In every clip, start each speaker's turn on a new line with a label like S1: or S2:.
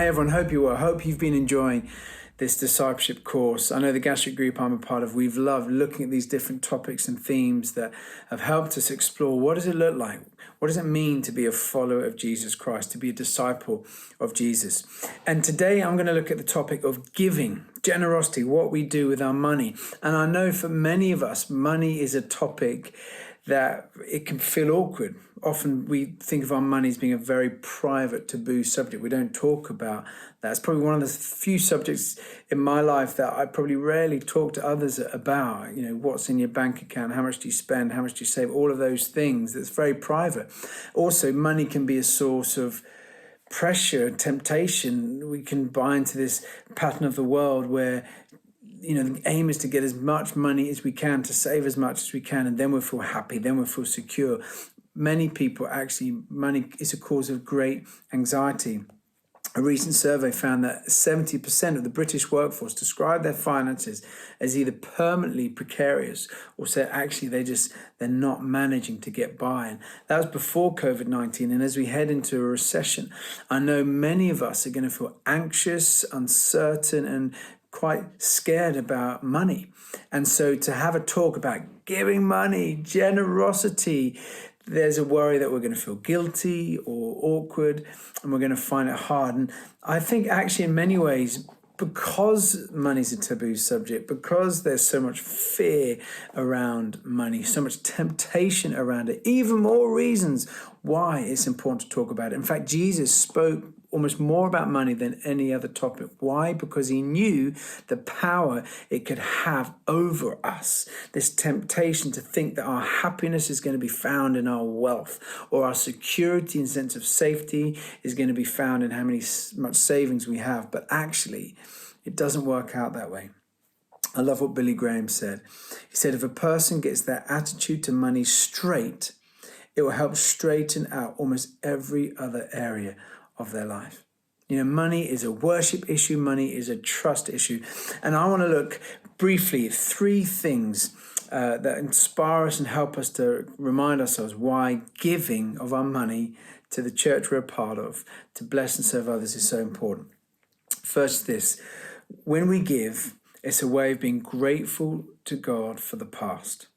S1: Hi everyone, hope you're well. Hope you've been enjoying this discipleship course. I know the gastric group I'm a part of, we've loved looking at these different topics and themes that have helped us explore what does it look like? What does it mean to be a follower of Jesus Christ, to be a disciple of Jesus? And today I'm going to look at the topic of giving, generosity, what we do with our money. And I know for many of us, money is a topic that it can feel awkward. Often we think of our money as being a very private, taboo subject. We don't talk about that. It's probably one of the few subjects in my life that I probably rarely talk to others about. You know, what's in your bank account? How much do you spend? How much do you save? All of those things. That's very private. Also, money can be a source of pressure, temptation. We can buy into this pattern of the world where the aim is to get as much money as we can, to save as much as we can, and then we'll feel happy, then we'll feel secure. Many people actually, money is a cause of great anxiety. A recent survey found that 70% of the British workforce describe their finances as either permanently precarious or say actually they're not managing to get by. And that was before COVID-19. And as we head into a recession, I know many of us are going to feel anxious, uncertain, and quite scared about money. And so to have a talk about giving money, generosity, there's a worry that we're going to feel guilty or awkward and we're going to find it hard. And I think actually in many ways, because money's a taboo subject, because there's so much fear around money, so much temptation around it, even more reasons why it's important to talk about it. In fact, Jesus spoke almost more about money than any other topic. Why? Because he knew the power it could have over us. This temptation to think that our happiness is going to be found in our wealth, or our security and sense of safety is going to be found in how much savings we have. But actually, it doesn't work out that way. I love what Billy Graham said. He said, if a person gets their attitude to money straight, it will help straighten out almost every other area of their life. Money is a worship issue. Money is a trust issue. And I want to look briefly at three things that inspire us and help us to remind ourselves why giving of our money to the church we're a part of, to bless and serve others, is so important. First, this: when we give, it's a way of being grateful to God for the past.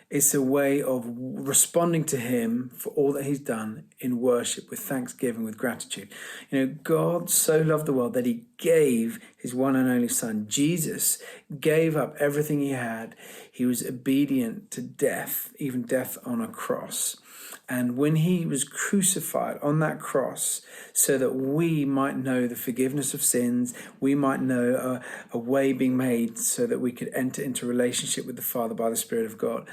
S1: It's a way of responding to him for all that he's done in worship, with thanksgiving, with gratitude. God so loved the world that he gave his one and only son. Jesus gave up everything he had. He was obedient to death, even death on a cross. And when he was crucified on that cross, so that we might know the forgiveness of sins, we might know a way being made so that we could enter into relationship with the Father by the Spirit of God,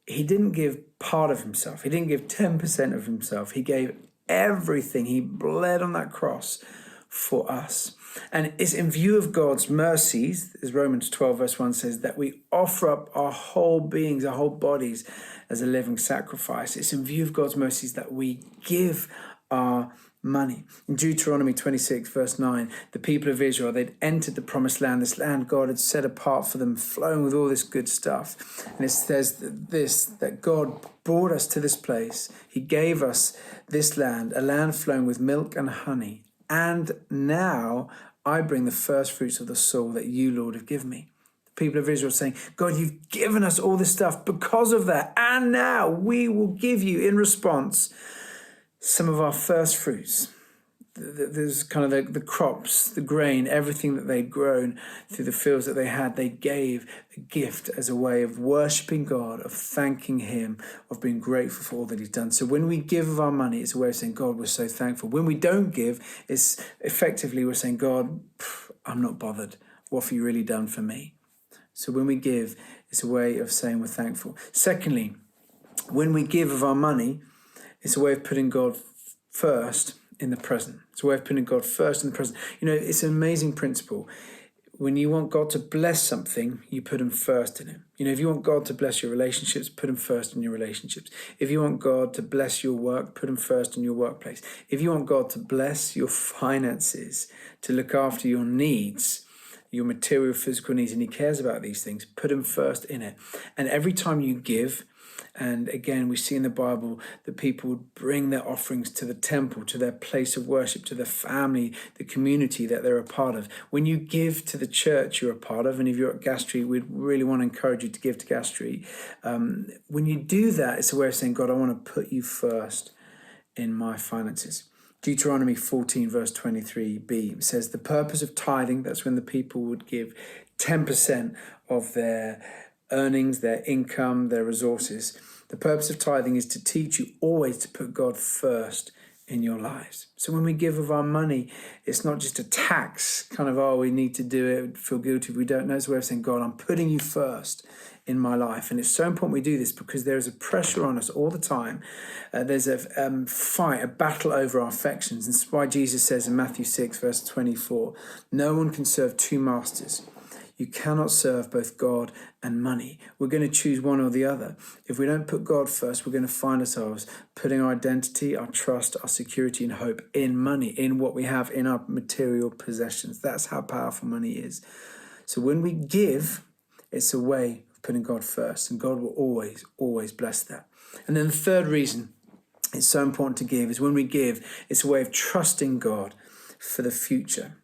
S1: he didn't give part of himself. He didn't give 10% of himself. He gave everything. He bled on that cross for us. And it's in view of God's mercies, as Romans 12 verse 1 says, that we offer up our whole beings, our whole bodies as a living sacrifice. It's in view of God's mercies that we give our money. In Deuteronomy 26 verse 9, the people of Israel, they'd entered the promised land, this land God had set apart for them, flowing with all this good stuff. And it says that God brought us to this place. He gave us this land, a land flowing with milk and honey. And now I bring the first fruits of the soil that you, Lord, have given me. The people of Israel saying, God, you've given us all this stuff because of that. And now we will give you in response some of our first fruits. There's kind of the crops, the grain, everything that they'd grown through the fields that they had, they gave a gift as a way of worshiping God, of thanking him, of being grateful for all that he's done. So when we give of our money, it's a way of saying, God, we're so thankful. When we don't give, it's effectively we're saying, God, I'm not bothered. What have you really done for me? So when we give, it's a way of saying we're thankful. Secondly, when we give of our money, it's a way of putting God first in the present. It's a way of putting God first in the present. It's an amazing principle. When you want God to bless something, you put him first in it. If you want God to bless your relationships, put him first in your relationships. If you want God to bless your work, put him first in your workplace. If you want God to bless your finances, to look after your needs, your material, physical needs, and he cares about these things, put him first in it. And every time you give, And again, we see in the Bible that people would bring their offerings to the temple, to their place of worship, to the family, the community that they're a part of. When you give to the church you're a part of, and if you're at Gas Street, we'd really want to encourage you to give to Gas Street. When you do that, it's a way of saying, God, I want to put you first in my finances. Deuteronomy 14 verse 23b says the purpose of tithing, that's when the people would give 10% of their earnings, their income, their resources. The purpose of tithing is to teach you always to put God first in your lives. So when we give of our money, it's not just a tax, kind of, oh, we need to do it, feel guilty if we don't know. It's a way of saying, God, I'm putting you first in my life. And it's so important we do this because there is a pressure on us all the time. There's a fight, a battle over our affections. And that's why Jesus says in Matthew 6, verse 24, no one can serve two masters. You cannot serve both God and money. We're going to choose one or the other. If we don't put God first, we're going to find ourselves putting our identity, our trust, our security and hope in money, in what we have, in our material possessions. That's how powerful money is. So when we give, it's a way of putting God first, and God will always, always bless that. And then the third reason it's so important to give is when we give, it's a way of trusting God for the future.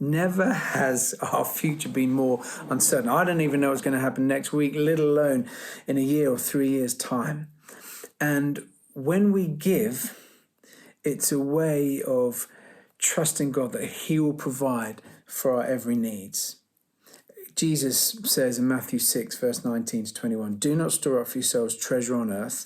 S1: Never has our future been more uncertain. I don't even know what's going to happen next week, let alone in a year or 3 years' time. And when we give, it's a way of trusting God that he will provide for our every needs. Jesus says in Matthew 6, verse 19 to 21, do not store up for yourselves treasure on earth,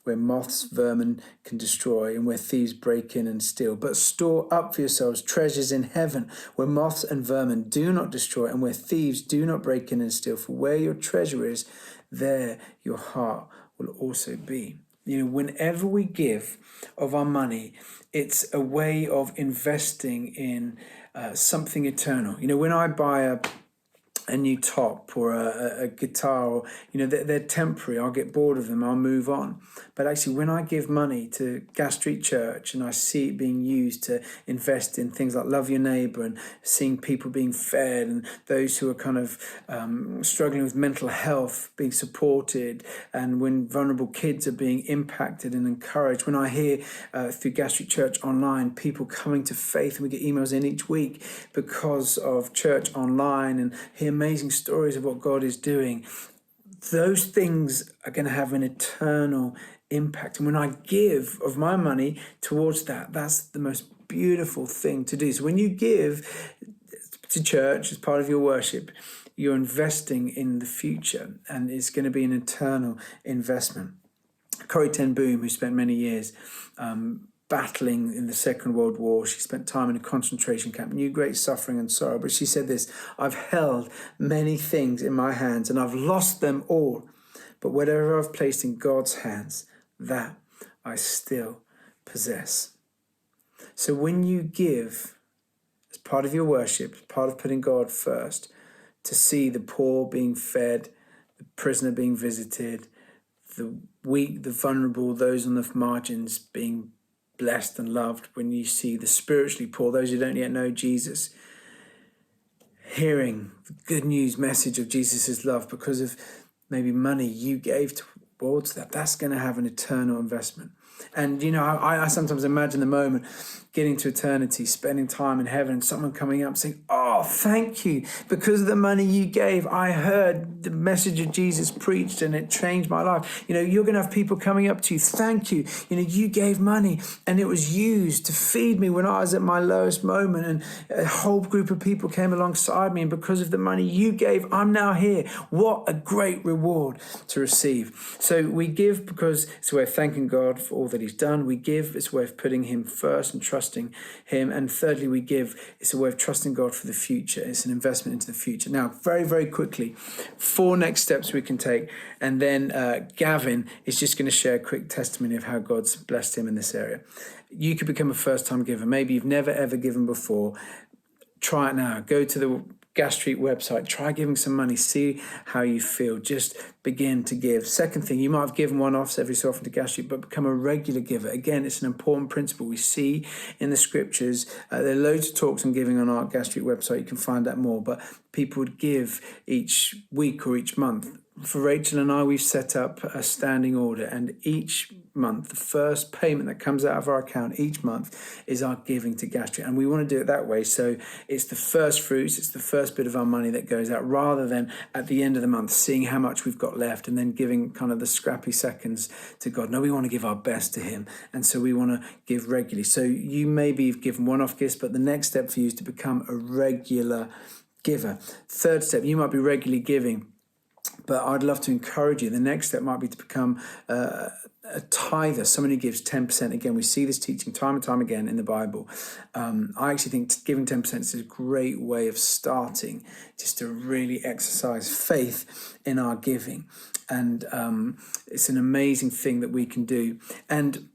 S1: where moths, vermin can destroy, and where thieves break in and steal. But store up for yourselves treasures in heaven, where moths and vermin do not destroy, and where thieves do not break in and steal. For where your treasure is, there your heart will also be. You know, whenever we give of our money, it's a way of investing in something eternal. You know, when I buy a new top or a guitar, or, you know, they're temporary. I'll get bored of them, I'll move on. But actually, when I give money to Gas Street Church and I see it being used to invest in things like Love Your Neighbour and seeing people being fed and those who are kind of struggling with mental health being supported, and when vulnerable kids are being impacted and encouraged, when I hear through Gas Street Church online people coming to faith, and we get emails in each week because of church online, and hear amazing stories of what God is doing, those things are going to have an eternal impact. And when I give of my money towards that, that's the most beautiful thing to do. So when you give to church as part of your worship, you're investing in the future, and it's going to be an eternal investment. Corrie ten Boom, who spent many years battling in the Second World War. She spent time in a concentration camp, knew great suffering and sorrow. But she said this, I've held many things in my hands and I've lost them all. But whatever I've placed in God's hands, that I still possess. So when you give as part of your worship, as part of putting God first, to see the poor being fed, the prisoner being visited, the weak, the vulnerable, those on the margins being blessed and loved, when you see the spiritually poor, those who don't yet know Jesus, hearing the good news message of Jesus' love because of maybe money you gave towards that, that's going to have an eternal investment. And, you know, I sometimes imagine the moment getting to eternity, spending time in heaven, and someone coming up saying, oh, thank you. Because of the money you gave, I heard the message of Jesus preached and it changed my life. You know, you're going to have people coming up to you. Thank you. You know, you gave money and it was used to feed me when I was at my lowest moment. And a whole group of people came alongside me. And because of the money you gave, I'm now here. What a great reward to receive. So we give because it's a way of thanking God for all that he's done. We give, it's a way of putting him first and trusting him. And thirdly, we give, it's a way of trusting God for the future. It's an investment into the future. Now, very, very quickly, 4 next steps we can take. And then Gavin is just going to share a quick testimony of how God's blessed him in this area. You could become a first-time giver. Maybe you've never, ever given before. Try it now. Go to the Gas Street website, try giving some money, see how you feel, just begin to give. Second thing, you might have given one-offs every so often to Gas Street, but become a regular giver. Again, it's an important principle we see in the scriptures. There are loads of talks on giving on our Gas Street website, you can find out more, but people would give each week or each month for Rachel and I, we've set up a standing order, and each month, the first payment that comes out of our account each month is our giving to Gastro. And we want to do it that way. So it's the first fruits, it's the first bit of our money that goes out, rather than at the end of the month seeing how much we've got left and then giving kind of the scrappy seconds to God. No, we want to give our best to him. And so we want to give regularly. So you maybe have given one-off gifts, but the next step for you is to become a regular giver. Third step, you might be regularly giving, but I'd love to encourage you. The next step might be to become a tither, someone who gives 10%. Again, we see this teaching time and time again in the Bible. I actually think giving 10% is a great way of starting just to really exercise faith in our giving. And it's an amazing thing that we can do. And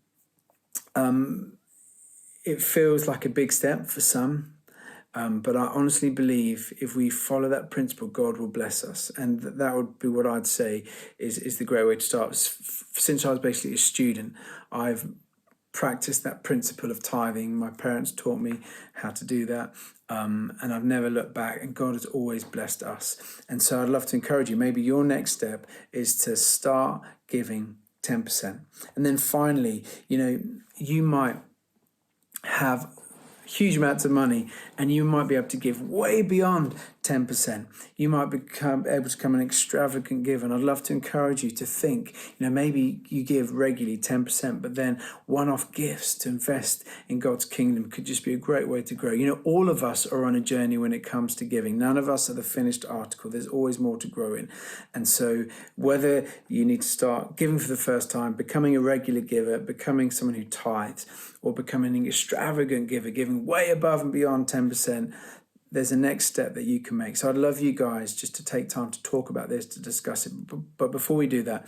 S1: it feels like a big step for some. But I honestly believe if we follow that principle, God will bless us. And that would be what I'd say is the great way to start. Since I was basically a student, I've practiced that principle of tithing. My parents taught me how to do that. And I've never looked back, and God has always blessed us. And so I'd love to encourage you. Maybe your next step is to start giving 10%. And then finally, you might have huge amounts of money, and you might be able to give way beyond 10%. You might become able to become an extravagant giver. And I'd love to encourage you to think, maybe you give regularly 10%, but then one-off gifts to invest in God's kingdom could just be a great way to grow. All of us are on a journey when it comes to giving. None of us are the finished article. There's always more to grow in. And so whether you need to start giving for the first time, becoming a regular giver, becoming someone who tithes, or becoming an extravagant giver, giving way above and beyond 10%, there's a next step that you can make. So I'd love you guys just to take time to talk about this, to discuss it. But before we do that,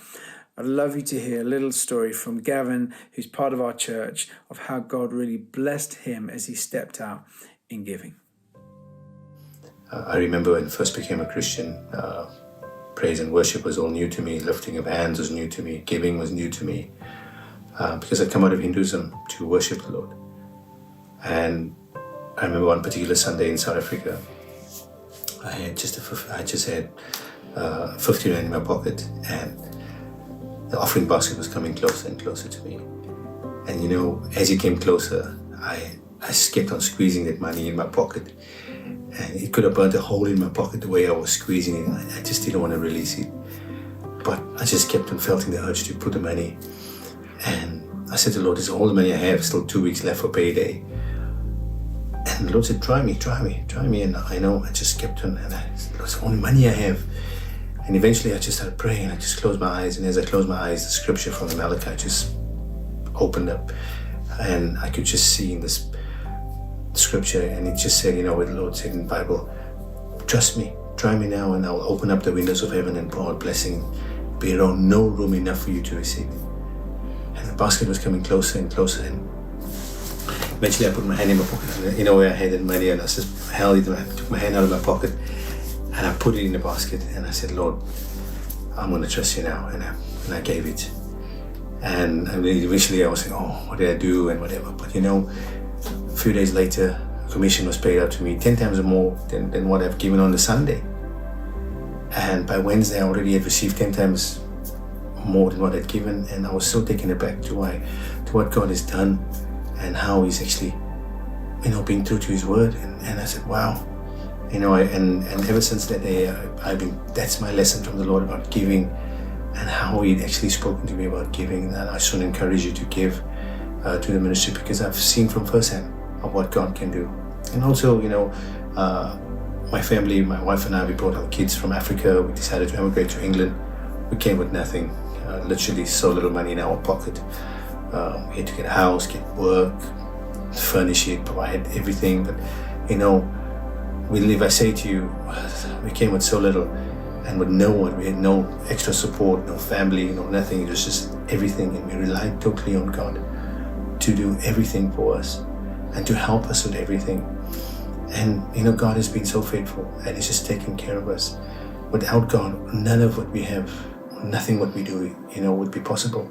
S1: I'd love you to hear a little story from Gavin, who's part of our church, of how God really blessed him as he stepped out in giving.
S2: I remember when I first became a Christian, praise and worship was all new to me. Lifting of hands was new to me. Giving was new to me. Because I'd come out of Hinduism to worship the Lord. And I remember one particular Sunday in South Africa, I just had 50 rand in my pocket, and the offering basket was coming closer and closer to me. And as it came closer, I just kept on squeezing that money in my pocket, and it could have burnt a hole in my pocket the way I was squeezing it. I just didn't want to release it, but I just kept on feeling the urge to put the money. And I said to the Lord, "This is all the money I have, still 2 weeks left for payday." And the Lord said, try me. And I know I just kept on, and it's the only money I have. And eventually I just started praying, and I just closed my eyes. And as I closed my eyes, the scripture from the Malachi just opened up. And I could just see in this scripture, and it just said, what the Lord said in the Bible, trust me, try me now, and I'll open up the windows of heaven and pour out blessing, be around no room enough for you to receive it. And the basket was coming closer and closer, and eventually I put my hand in my pocket, where I had that money, and I just held it, and I took my hand out of my pocket, and I put it in the basket, and I said, Lord, I'm going to trust you now, and I gave it. And initially I was saying, what did I do, and whatever, but a few days later, a commission was paid out to me 10 times more than what I've given on the Sunday. And by Wednesday, I already had received 10 times more than what I'd given, and I was so taken aback to what God has done and how He's actually, being true to His word. And I said, wow, and ever since that day, that's my lesson from the Lord about giving, and how He'd actually spoken to me about giving. And I should encourage you to give to the ministry, because I've seen from firsthand of what God can do. And also, my family, my wife and I, we brought our kids from Africa. We decided to emigrate to England. We came with nothing, literally so little money in our pocket. We had to get a house, get work, furnish it, provide everything. But, if I say to you, we came with so little and with no one. We had no extra support, no family, nothing. It was just everything. And we relied totally on God to do everything for us and to help us with everything. And, God has been so faithful, and He's just taken care of us. Without God, none of what we have, nothing what we do, would be possible.